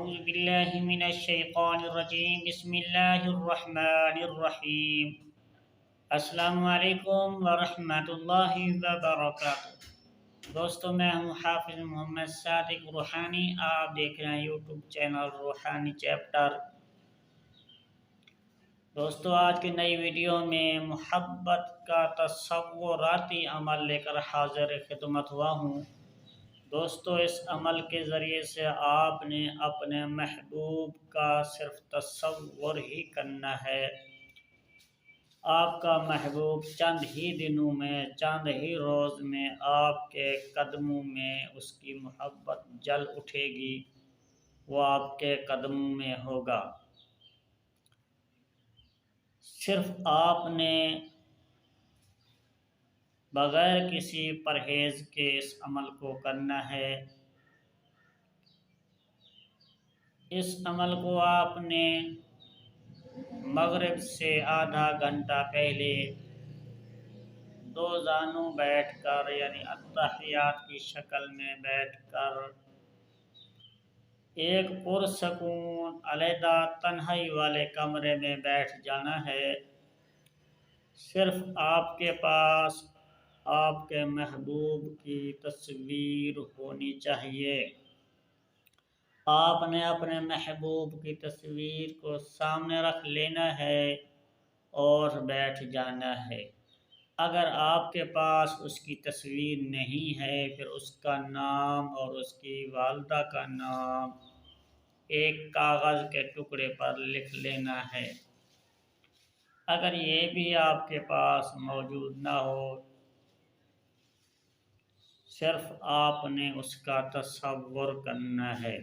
أعوذ بالله من الشيطان الرجيم بسم الله الرحمن الرحیم۔ السلام علیکم ورحمۃ اللہ وبرکاتہ۔ دوستو میں ہوں حافظ محمد صادق روحانی، آپ دیکھ رہے ہیں یوٹیوب چینل روحانی چیپٹر۔ دوستو آج کی نئی ویڈیو میں محبت کا تصوراتی عمل لے کر حاضر خدمت ہوا ہوں۔ دوستو اس عمل کے ذریعے سے آپ نے اپنے محبوب کا صرف تصور ہی کرنا ہے۔ آپ کا محبوب چند ہی دنوں میں، چند ہی روز میں آپ کے قدموں میں اس کی محبت جل اٹھے گی، وہ آپ کے قدموں میں ہوگا۔ صرف آپ نے بغیر کسی پرہیز کے اس عمل کو کرنا ہے۔ اس عمل کو آپ نے مغرب سے آدھا گھنٹہ پہلے دو زانوں بیٹھ کر، یعنی اتحیات کی شکل میں بیٹھ کر، ایک پرسکون علیحدہ تنہائی والے کمرے میں بیٹھ جانا ہے۔ صرف آپ کے پاس آپ کے محبوب کی تصویر ہونی چاہیے۔ آپ نے اپنے محبوب کی تصویر کو سامنے رکھ لینا ہے اور بیٹھ جانا ہے۔ اگر آپ کے پاس اس کی تصویر نہیں ہے، پھر اس کا نام اور اس کی والدہ کا نام ایک کاغذ کے ٹکڑے پر لکھ لینا ہے۔ اگر یہ بھی آپ کے پاس موجود نہ ہو، صرف آپ نے اس کا تصور کرنا ہے۔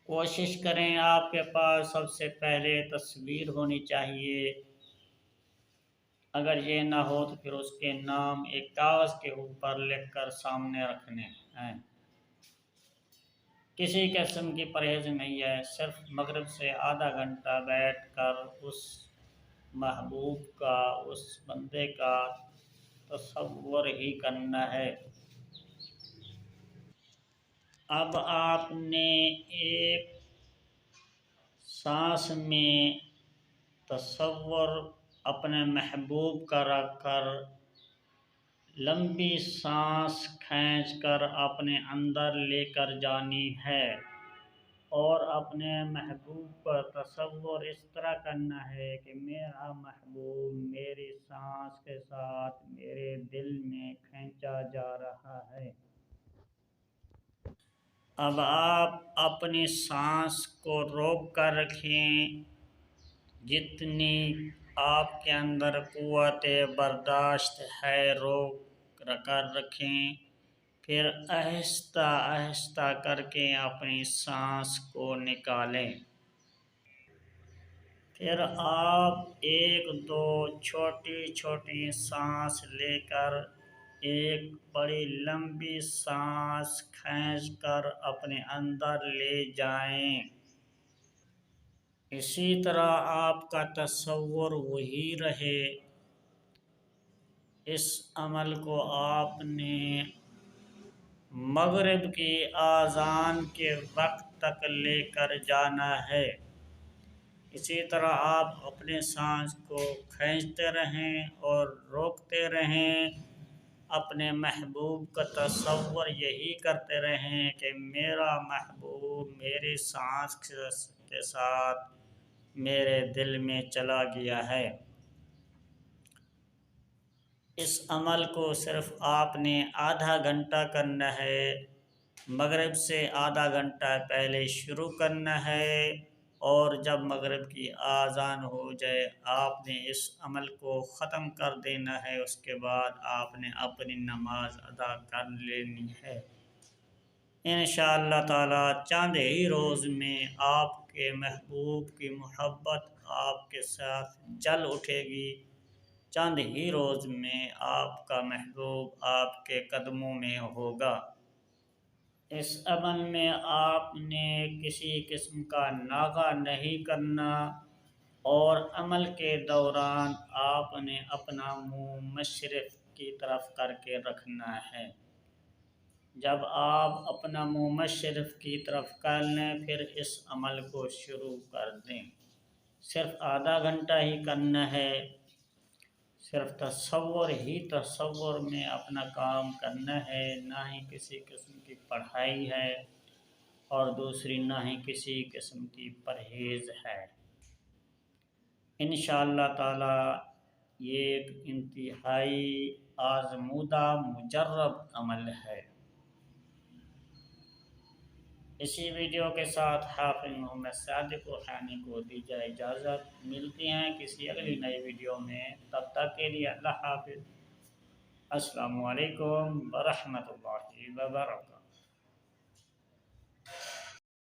کوشش کریں آپ کے پاس سب سے پہلے تصویر ہونی چاہیے۔ اگر یہ نہ ہو تو پھر اس کے نام ایک کاغذ کے اوپر لکھ کر سامنے رکھنے ہیں۔ کسی قسم کی پرہیز نہیں ہے، صرف مغرب سے آدھا گھنٹہ بیٹھ کر اس محبوب کا، اس بندے کا تصور ہی کرنا ہے۔ اب آپ نے ایک سانس میں تصور اپنے محبوب کا رکھ کر لمبی سانس کھینچ کر اپنے اندر لے کر جانی ہے، اور اپنے محبوب کا تصور اس طرح کرنا ہے کہ میرا محبوب میری سانس کے ساتھ میرے دل میں کھینچا جا رہا ہے۔ اب آپ اپنی سانس کو روک کر رکھیں، جتنی آپ کے اندر قوت برداشت ہے روک کر رکھیں، پھر آہستہ آہستہ کر کے اپنی سانس کو نکالیں۔ پھر آپ ایک دو چھوٹی چھوٹی سانس لے کر ایک بڑی لمبی سانس کھینچ کر اپنے اندر لے جائیں۔ اسی طرح آپ کا تصور وہی رہے۔ اس عمل کو آپ نے مغرب کی اذان کے وقت تک لے کر جانا ہے۔ اسی طرح آپ اپنے سانس کو کھینچتے رہیں اور روکتے رہیں، اپنے محبوب کا تصور یہی کرتے رہیں کہ میرا محبوب میری سانس کے ساتھ میرے دل میں چلا گیا ہے۔ اس عمل کو صرف آپ نے آدھا گھنٹہ کرنا ہے۔ مغرب سے آدھا گھنٹہ پہلے شروع کرنا ہے، اور جب مغرب کی اذان ہو جائے آپ نے اس عمل کو ختم کر دینا ہے۔ اس کے بعد آپ نے اپنی نماز ادا کر لینی ہے۔ انشاءاللہ تعالی چند ہی روز میں آپ کے محبوب کی محبت آپ کے ساتھ جل اٹھے گی۔ چند ہی روز میں آپ کا محبوب آپ کے قدموں میں ہوگا۔ اس عمل میں آپ نے کسی قسم کا ناغہ نہیں کرنا، اور عمل کے دوران آپ نے اپنا منہ مشرق کی طرف کر کے رکھنا ہے۔ جب آپ اپنا منہ مشرف کی طرف کر لیں پھر اس عمل کو شروع کر دیں۔ صرف آدھا گھنٹہ ہی کرنا ہے، صرف تصور میں اپنا کام کرنا ہے، نہ ہی کسی قسم کی پڑھائی ہے اور دوسری نہ ہی کسی قسم کی پرہیز ہے۔ انشاءاللہ تعالی یہ ایک انتہائی آزمودہ مجرب عمل ہے۔ اسی ویڈیو کے ساتھ حافظ محمد صادق روحانی کو دیجیے اجازت، ملتے ہیں کسی اگلی نئی ویڈیو میں، تب تک کے لیے اللہ حافظ۔ السلام علیکم ورحمۃ اللہ وبرکاتہ۔